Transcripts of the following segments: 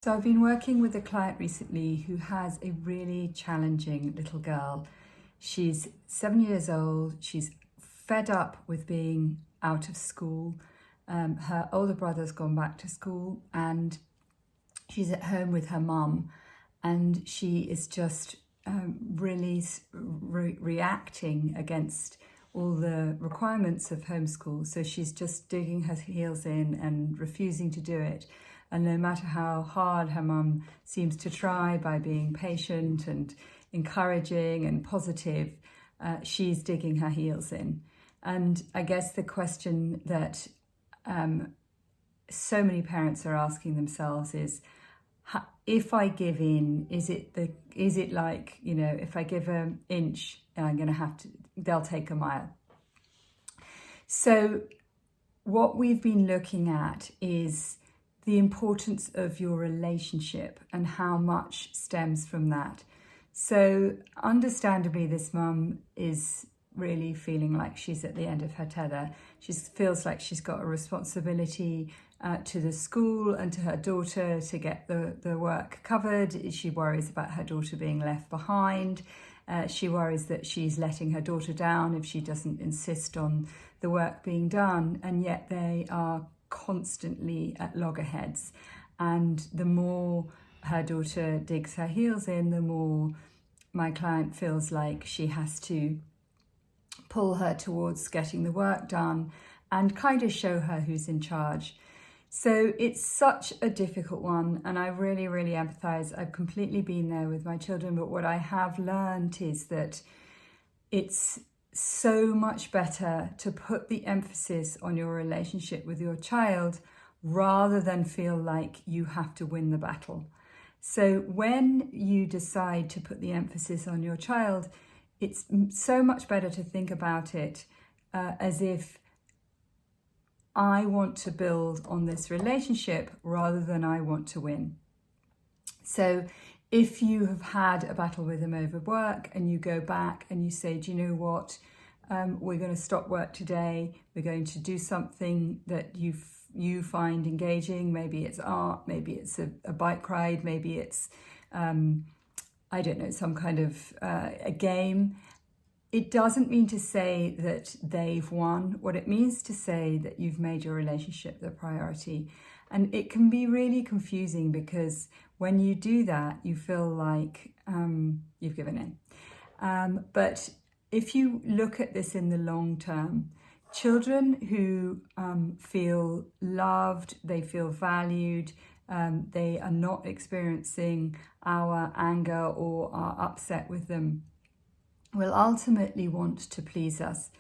So I've been working with a client recently who has a really challenging little girl. She's 7 years old. She's fed up with being out of school. Her older brother's gone back to school and she's at home with her mum, and she is just really reacting against all the requirements of homeschool. So she's just digging her heels in and refusing to do it. And no matter how hard her mum seems to try by being patient and encouraging and positive, she's digging her heels in. And I guess the question that so many parents are asking themselves is, if I give in, is it like, if I give an inch, I'm going to have to, they'll take a mile. So what we've been looking at is the importance of your relationship and how much stems from that. So understandably, this mum is really feeling like she's at the end of her tether. She feels like she's got a responsibility to the school and to her daughter to get the work covered. She worries about her daughter being left behind. She worries that she's letting her daughter down if she doesn't insist on the work being done, and yet they are constantly at loggerheads. And the more her daughter digs her heels in, the more my client feels like she has to pull her towards getting the work done and kind of show her who's in charge. So it's such a difficult one, and I really, really empathize. I've completely been there with my children, but what I have learned is that it's so much better to put the emphasis on your relationship with your child rather than feel like you have to win the battle. So when you decide to put the emphasis on your child, it's so much better to think about it as if I want to build on this relationship rather than I want to win. So if you have had a battle with him over work and you go back and you say, do you know what, we're going to stop work today, we're going to do something that you find engaging, maybe it's art, maybe it's a bike ride, maybe it's, I don't know, some kind of a game. It doesn't mean to say that they've won. What it means to say that you've made your relationship the priority. And it can be really confusing because when you do that, you feel like you've given in. But if you look at this in the long term, children who feel loved, they feel valued, they are not experiencing our anger or are upset with them, will ultimately want to please us,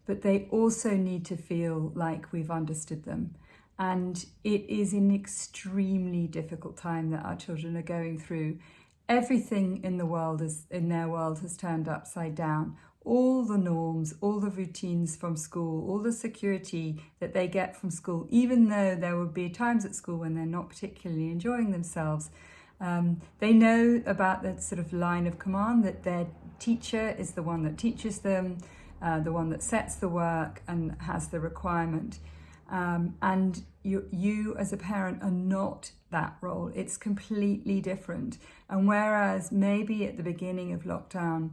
but they also need to feel like we've understood them. And it is an extremely difficult time that our children are going through. Everything in their world has turned upside down. All the norms, all the routines from school, all the security that they get from school, even though there will be times at school when they're not particularly enjoying themselves. They know about that sort of line of command that their teacher is the one that teaches them, the one that sets the work and has the requirement. And you as a parent are not that role. It's completely different. And whereas maybe at the beginning of lockdown,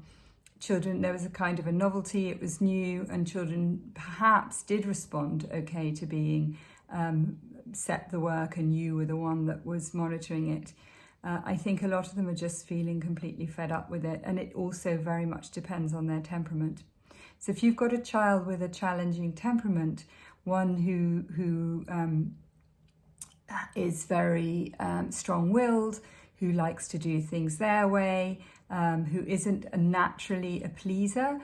there was a kind of a novelty, it was new, and children perhaps did respond okay to being set the work and you were the one that was monitoring it. I think a lot of them are just feeling completely fed up with it, and it also very much depends on their temperament. So if you've got a child with a challenging temperament, one who is very strong-willed, who likes to do things their way, who isn't naturally a pleaser,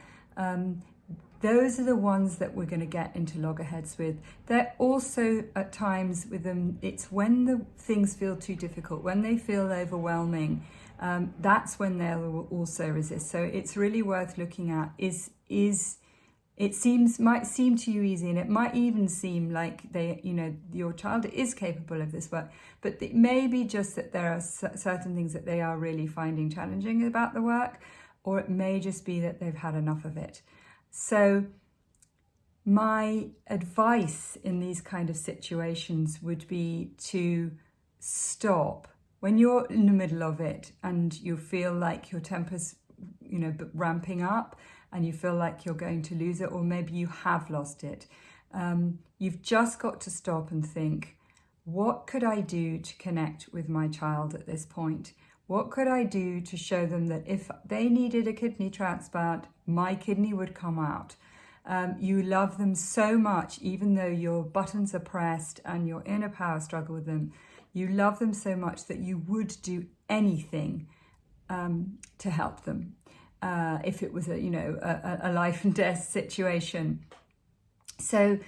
those are the ones that we're going to get into loggerheads with. They're also at times with them, it's when the things feel too difficult, when they feel overwhelming, that's when they'll also resist. So it's really worth looking at might seem to you easy, and it might even seem like your child is capable of this work, but it may be just that there are certain things that they are really finding challenging about the work, or it may just be that they've had enough of it. So my advice in these kind of situations would be to stop when you're in the middle of it and you feel like your temper's, ramping up and you feel like you're going to lose it, or maybe you have lost it, you've just got to stop and think, what could I do to connect with my child at this point? What could I do to show them that if they needed a kidney transplant, my kidney would come out? You love them so much, even though your buttons are pressed and you're in a power struggle with them. You love them so much that you would do anything to help them, if it was a life and death situation. So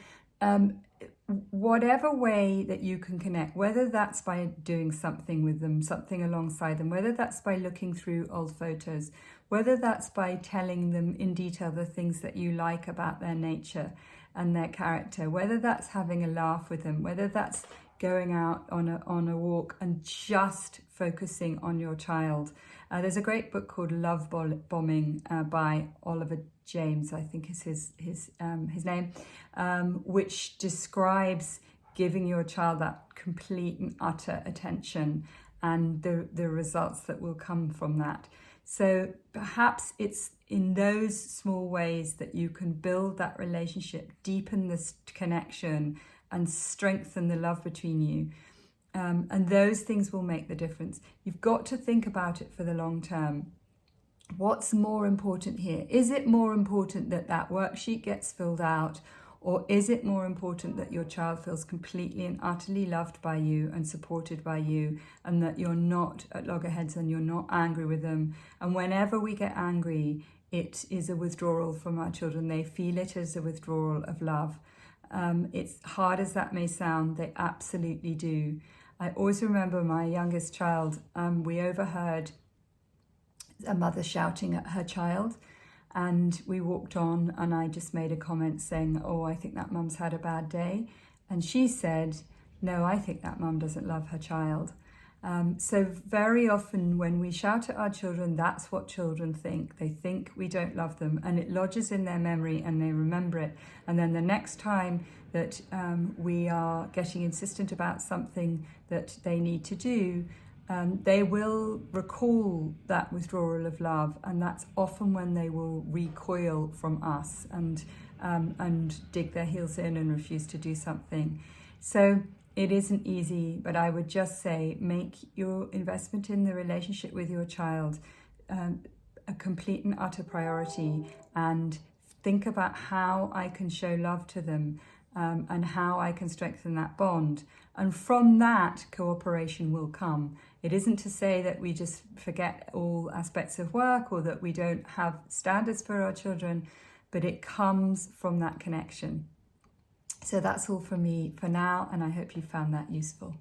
whatever way that you can connect, whether that's by doing something with them, something alongside them, whether that's by looking through old photos, whether that's by telling them in detail the things that you like about their nature and their character, whether that's having a laugh with them, whether that's going out on a walk and just focusing on your child. There's a great book called Love Bombing by Oliver James, I think is his name, which describes giving your child that complete and utter attention and the results that will come from that. So perhaps it's in those small ways that you can build that relationship, deepen this connection, and strengthen the love between you. And those things will make the difference. You've got to think about it for the long term. What's more important here? Is it more important that that worksheet gets filled out, or is it more important that your child feels completely and utterly loved by you and supported by you, and that you're not at loggerheads and you're not angry with them? And whenever we get angry, it is a withdrawal from our children. They feel it as a withdrawal of love. It's hard as that may sound, they absolutely do. I always remember my youngest child, we overheard a mother shouting at her child, and we walked on and I just made a comment saying, oh, I think that mum's had a bad day. And she said, no, I think that mum doesn't love her child. So very often when we shout at our children, that's what children think. They think we don't love them, and it lodges in their memory and they remember it. And then the next time that we are getting insistent about something that they need to do, they will recall that withdrawal of love, and that's often when they will recoil from us and dig their heels in and refuse to do something. So it isn't easy, but I would just say make your investment in the relationship with your child a complete and utter priority, and think about how I can show love to them and how I can strengthen that bond. And from that, cooperation will come. It isn't to say that we just forget all aspects of work or that we don't have standards for our children, but it comes from that connection. So that's all from me for now, and I hope you found that useful.